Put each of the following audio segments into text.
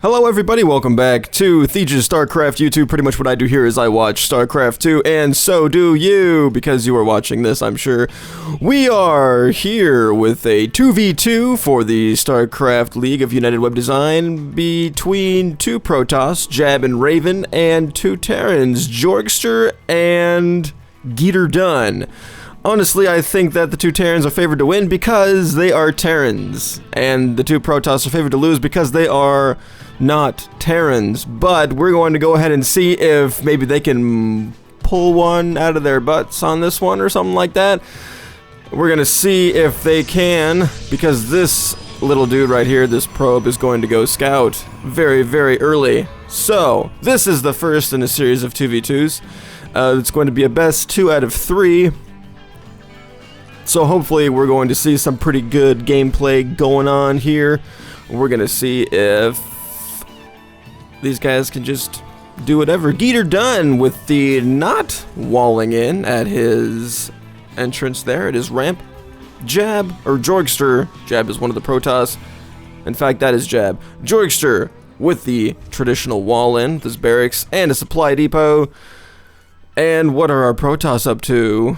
Hello everybody, welcome back to Thiege's StarCraft YouTube. Pretty much what I do here is I watch StarCraft 2, and so do you, because you are watching this, I'm sure. We are here with a 2v2 for the StarCraft League of UnitedWebDesign between two Protoss, Jab and Raven, and two Terrans, Jorgster and Geeter Dunn. Honestly, I think that the two Terrans are favored to win because they are Terrans, and the two Protoss are favored to lose because they are not Terrans. But we're going to go ahead and see if maybe they can pull one out of their butts on this one or something like that. We're going to see if they can, because this little dude right here, this probe, is going to go scout very, very early. So, this is the first in a series of 2v2s. It's going to be a best 2 out of 3. So hopefully we're going to see some pretty good gameplay going on here. We're going to see if these guys can just do whatever. Geeter Dunn with the not walling in at his entrance there at his ramp. Jab, or Jorgster, Jab is one of the Protoss. In fact, that is Jab. Jorgster with the traditional wall in, this barracks, and a supply depot. And what are our Protoss up to?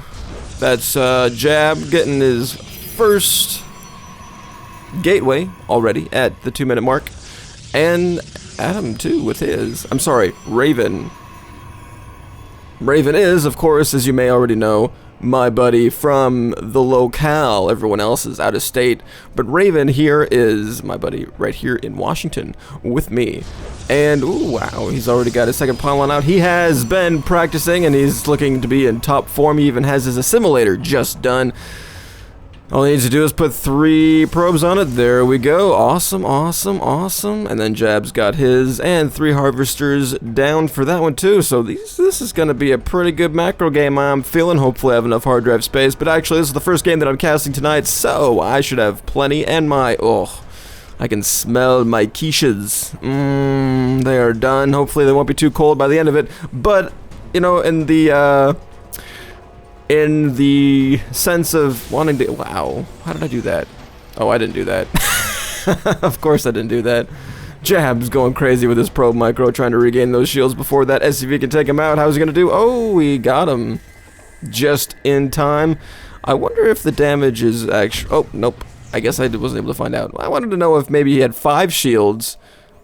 That's Jab getting his first gateway already at the 2-minute mark. And Adam too with his. I'm sorry, Raven. Raven is, of course, as you may already know, my buddy from the locale. Everyone else is out of state. But Raven here is my buddy right here in Washington with me. And, ooh, wow, he's already got his second pylon out. He has been practicing, and he's looking to be in top form. He even has his assimilator just done. All he needs to do is put 3 probes on it. There we go. Awesome, awesome, awesome. And then Jab's got his, and 3 harvesters down for that one too. So this is going to be a pretty good macro game, I'm feeling. Hopefully I have enough hard drive space. But actually, this is the first game that I'm casting tonight, so I should have plenty. And I can smell my quiches. They are done. Hopefully they won't be too cold by the end of it. But, you know, in the sense of wanting to... Wow. How did I do that? Oh, I didn't do that. Of course I didn't do that. Jab's going crazy with his probe micro, trying to regain those shields before that SCV can take him out. How's he going to do? Oh, we got him. Just in time. I wonder if the damage is actually... Oh, nope. I guess I wasn't able to find out. I wanted to know if maybe he had 5 shields,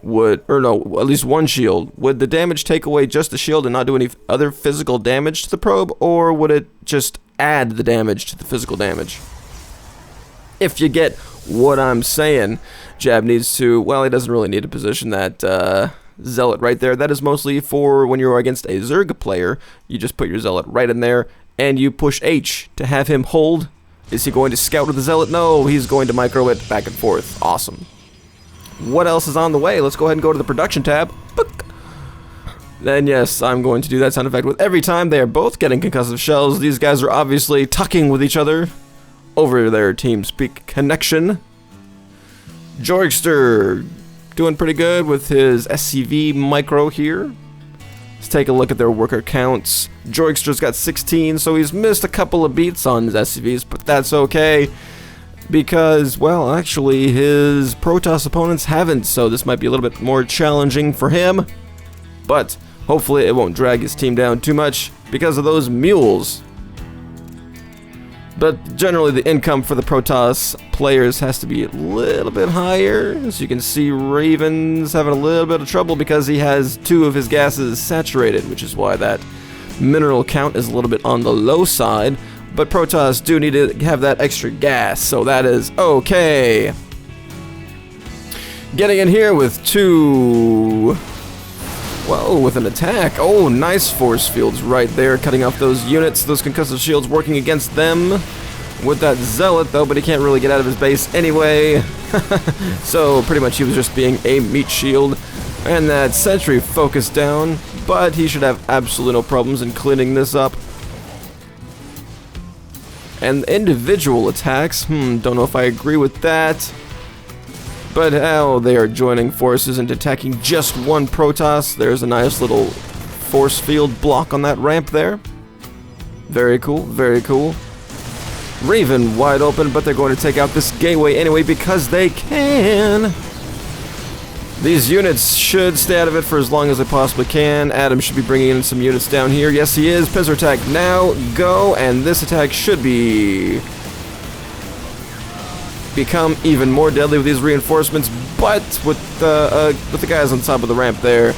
at least 1 shield. Would the damage take away just the shield and not do any other physical damage to the probe, or would it just add the damage to the physical damage? If you get what I'm saying, Jab needs to, well, he doesn't really need to position that Zealot right there. That is mostly for when you're against a Zerg player. You just put your Zealot right in there, and you push H to have him hold. Is he going to scout with the Zealot? No, he's going to micro it back and forth. Awesome. What else is on the way? Let's go ahead and go to the production tab. Book. Then yes, I'm going to do that sound effect with every time they are both getting concussive shells. These guys are obviously tucking with each other over their TeamSpeak connection. Jorgster doing pretty good with his SCV micro here. Let's take a look at their worker counts. Jorgster's got 16, so he's missed a couple of beats on his SCVs, but that's okay. Because, well, actually, his Protoss opponents haven't, so this might be a little bit more challenging for him. But hopefully it won't drag his team down too much because of those mules. But generally the income for the Protoss players has to be a little bit higher. As you can see, Raven's having a little bit of trouble because he has 2 of his gases saturated, which is why that mineral count is a little bit on the low side. But Protoss do need to have that extra gas, so that is okay. Getting in here with 2... Whoa, with an attack. Oh, nice force fields right there, cutting off those units, those concussive shields working against them. With that Zealot, though, but he can't really get out of his base anyway. So, pretty much he was just being a meat shield. And that sentry focused down, but he should have absolutely no problems in cleaning this up. And individual attacks, don't know if I agree with that. But how they are joining forces and attacking just one Protoss. There's a nice little force field block on that ramp there. Very cool, very cool. Raven wide open, but they're going to take out this gateway anyway because they can. These units should stay out of it for as long as they possibly can. Adam should be bringing in some units down here. Yes, he is. Pincer attack now. Go. And this attack should become even more deadly with these reinforcements. But with the guys on top of the ramp there,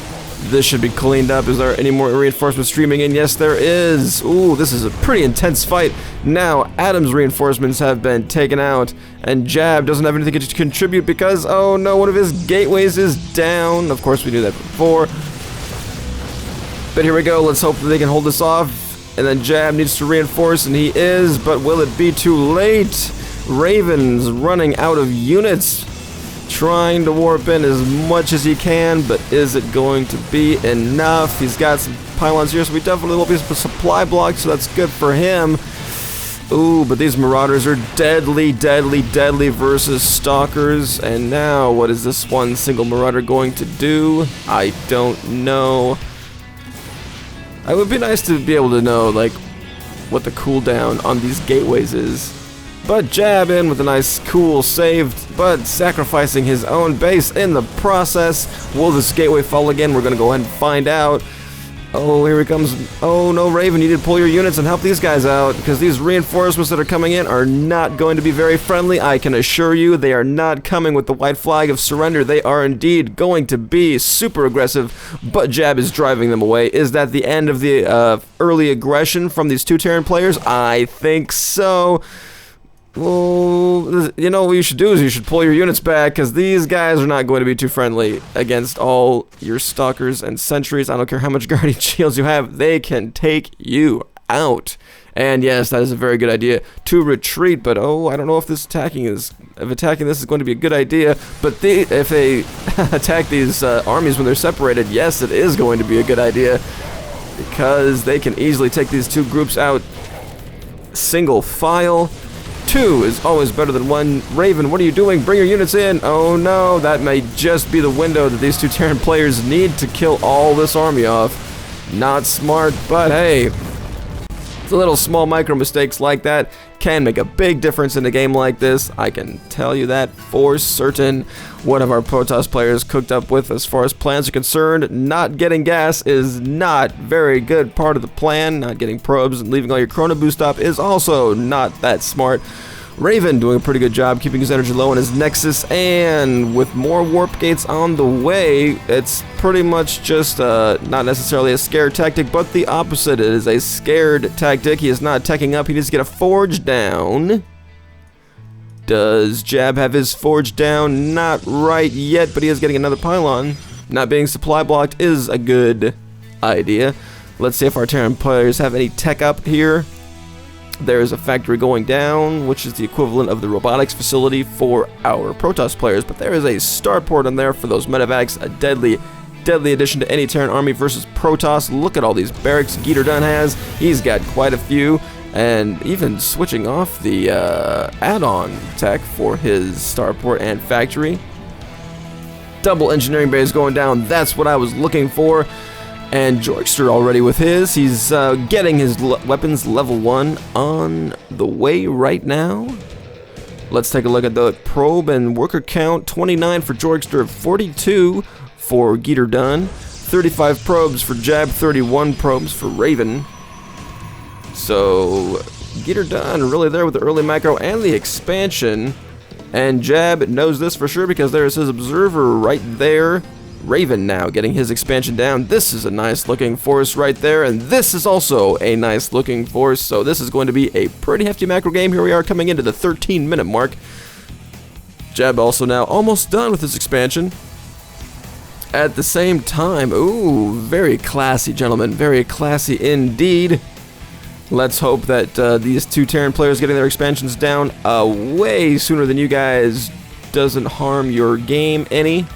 this should be cleaned up. Is there any more reinforcements streaming in? Yes, there is. Ooh, this is a pretty intense fight. Now, Adam's reinforcements have been taken out, and Jab doesn't have anything to contribute because, oh no, one of his gateways is down. Of course, we knew that before. But here we go. Let's hope that they can hold this off. And then Jab needs to reinforce, and he is, but will it be too late? Raven's running out of units, trying to warp in as much as he can, but is it going to be enough? He's got some pylons here, so we definitely will be some supply blocks, so that's good for him. Ooh, but these marauders are deadly, deadly, deadly versus stalkers. And now, what is this one single marauder going to do? I don't know. It would be nice to be able to know, like, what the cooldown on these gateways is. But Jab in with a nice cool save, but sacrificing his own base in the process. Will this gateway fall again? We're going to go ahead and find out. Oh, here he comes. Oh no, Raven, you need to pull your units and help these guys out, because these reinforcements that are coming in are not going to be very friendly. I can assure you they are not coming with the white flag of surrender. They are indeed going to be super aggressive, but Jab is driving them away. Is that the end of the early aggression from these two Terran players? I think so. Well, you know what you should do is you should pull your units back, because these guys are not going to be too friendly against all your stalkers and sentries. I don't care how much guardian shields you have, they can take you out. And yes, that is a very good idea to retreat, but oh, I don't know if attacking this is going to be a good idea. But if they attack these armies when they're separated, yes, it is going to be a good idea, because they can easily take these two groups out single file. Two is always better than one. Raven, what are you doing? Bring your units in. Oh no, that may just be the window that these two Terran players need to kill all this army off. Not smart, but hey, the little small micro mistakes like that can make a big difference in a game like this. I can tell you that for certain. One of our Protoss players cooked up with, as far as plans are concerned, not getting gas is not very good part of the plan. Not getting probes and leaving all your chrono boost up is also not that smart. Raven doing a pretty good job keeping his energy low in his Nexus, and with more warp gates on the way, it's pretty much just not necessarily a scare tactic, but the opposite. It is a scared tactic. He is not teching up. He needs to get a forge down. Does Jab have his forge down? Not right yet, but he is getting another pylon. Not being supply blocked is a good idea. Let's see if our Terran players have any tech up here. There's a factory going down, which is the equivalent of the robotics facility for our Protoss players, but there is a starport in there for those medevacs, a deadly addition to any Terran army versus Protoss. Look at all these barracks Geeter Dunn has. He's got quite a few, and even switching off the add-on tech for his starport and factory. Double engineering base going down, that's what I was looking for. And Joyster already with his. He's getting his weapons level 1 on the way right now. Let's take a look at the probe and worker count. 29 for Joyster, 42 for Geeter Dunn, 35 probes for Jab, 31 probes for Raven. So Geeter Dunn really there with the early macro and the expansion. And Jab knows this for sure because there is his observer right there. Raven now getting his expansion down. This is a nice looking force right there, and this is also a nice looking force, so this is going to be a pretty hefty macro game. Here we are coming into the 13-minute mark. Jab also now almost done with his expansion. At the same time, ooh, very classy, gentlemen, very classy indeed. Let's hope that these two Terran players getting their expansions down way sooner than you guys doesn't harm your game any.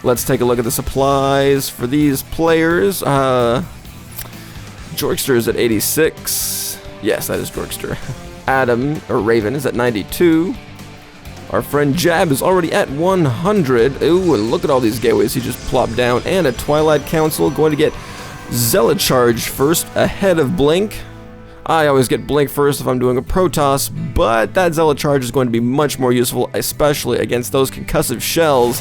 Let's take a look at the supplies for these players. Jorkster is at 86. Yes, that is Jorkster. Adam, or Raven, is at 92. Our friend Jab is already at 100. Ooh, and look at all these gateways he just plopped down. And a Twilight Council going to get Zealot Charge first, ahead of Blink. I always get Blink first if I'm doing a Protoss, but that Zealot Charge is going to be much more useful, especially against those concussive shells.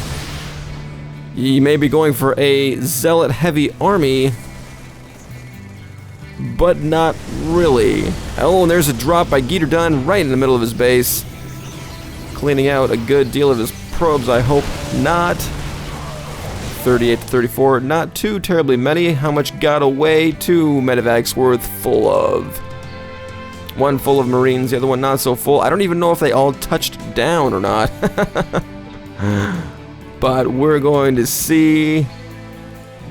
He may be going for a zealot-heavy army, but not really. Oh, and there's a drop by Geeter Dunn right in the middle of his base. Cleaning out a good deal of his probes, I hope not. 38 to 34, not too terribly many. How much got away? 2 medevacs worth full of. One full of Marines, the other one not so full. I don't even know if they all touched down or not. But we're going to see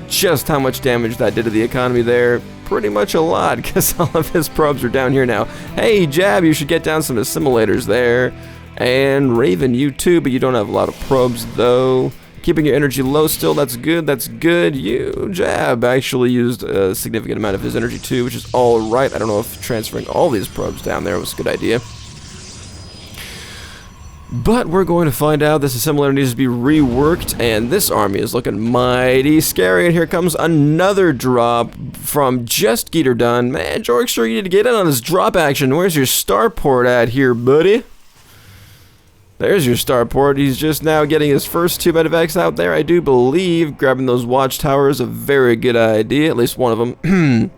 just how much damage that did to the economy there. Pretty much a lot, because all of his probes are down here now. Hey, Jab, you should get down some assimilators there. And Raven, you too, but you don't have a lot of probes, though. Keeping your energy low still, that's good, that's good. You, Jab, actually used a significant amount of his energy too, which is all right. I don't know if transferring all these probes down there was a good idea. But we're going to find out. This assimilator needs to be reworked, and this army is looking mighty scary. And here comes another drop from just Geeter Dunn. Man, Jorkster, you need to get in on this drop action. Where's your starport at here, buddy? There's your starport. He's just now getting his first 2 medevacs out there, I do believe. Grabbing those watchtowers, a very good idea, at least one of them.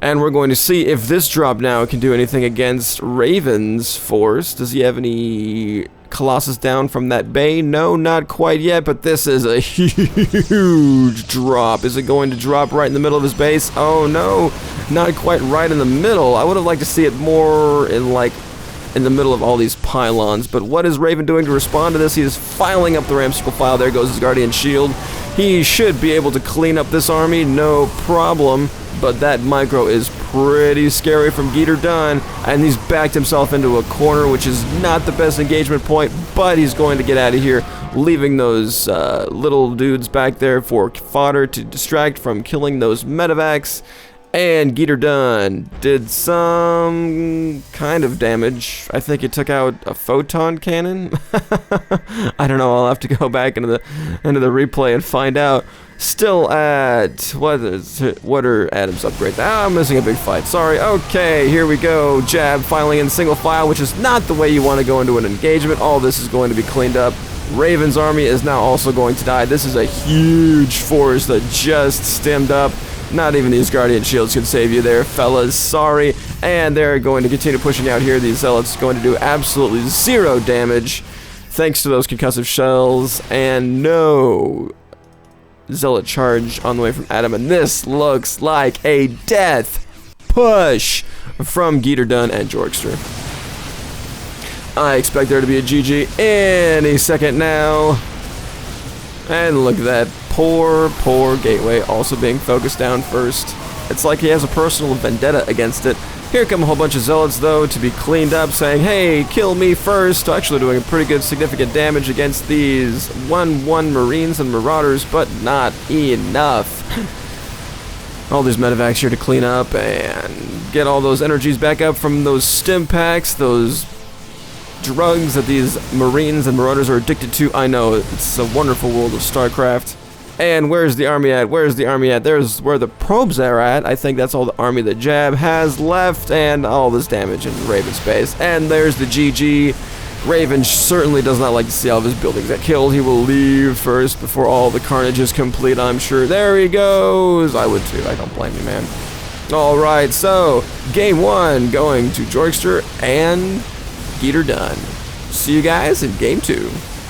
And we're going to see if this drop now can do anything against Raven's force. Does he have any Colossus down from that bay? No, not quite yet, but this is a huge drop. Is it going to drop right in the middle of his base? Oh no, not quite right in the middle. I would have liked to see it more in in the middle of all these pylons, but what is Raven doing to respond to this? He is filing up the Ramsicle file. There goes his Guardian Shield. He should be able to clean up this army, no problem, but that micro is pretty scary from Geeter Dunn, and he's backed himself into a corner, which is not the best engagement point, but he's going to get out of here, leaving those little dudes back there for fodder to distract from killing those medevacs. And Geeter Dunn did some kind of damage. I think it took out a photon cannon. I don't know. I'll have to go back into the replay and find out. Still at what are Adam's upgrades? I'm missing a big fight. Sorry. Okay, here we go. Jab filing in single file, which is not the way you want to go into an engagement. All this is going to be cleaned up. Raven's army is now also going to die. This is a huge force that just stemmed up. Not even these Guardian Shields can save you there, fellas. Sorry. And they're going to continue pushing out here. These Zealots are going to do absolutely 0 damage thanks to those concussive shells. And no Zealot charge on the way from Adam. And this looks like a death push from Geeter Dunn and Jorkster. I expect there to be a GG any second now. And look at that. Poor Gateway also being focused down first. It's like he has a personal vendetta against it. Here come a whole bunch of Zealots, though, to be cleaned up, saying, hey, kill me first. Actually doing a pretty good significant damage against these 1-1 Marines and Marauders, but not enough. All these medevacs here to clean up and get all those energies back up from those stim packs, those drugs that these Marines and Marauders are addicted to. I know, it's a wonderful world of StarCraft. And where's the army at? Where's the army at? There's where the probes are at. I think that's all the army that Jab has left, and all this damage in Raven's base. And there's the GG. Raven certainly does not like to see all of his buildings get killed. He will leave first before all the carnage is complete, I'm sure. There he goes. I would too. I don't blame you, man. Alright, so game 1 going to Jorkster and Geeter Dunn. See you guys in game 2.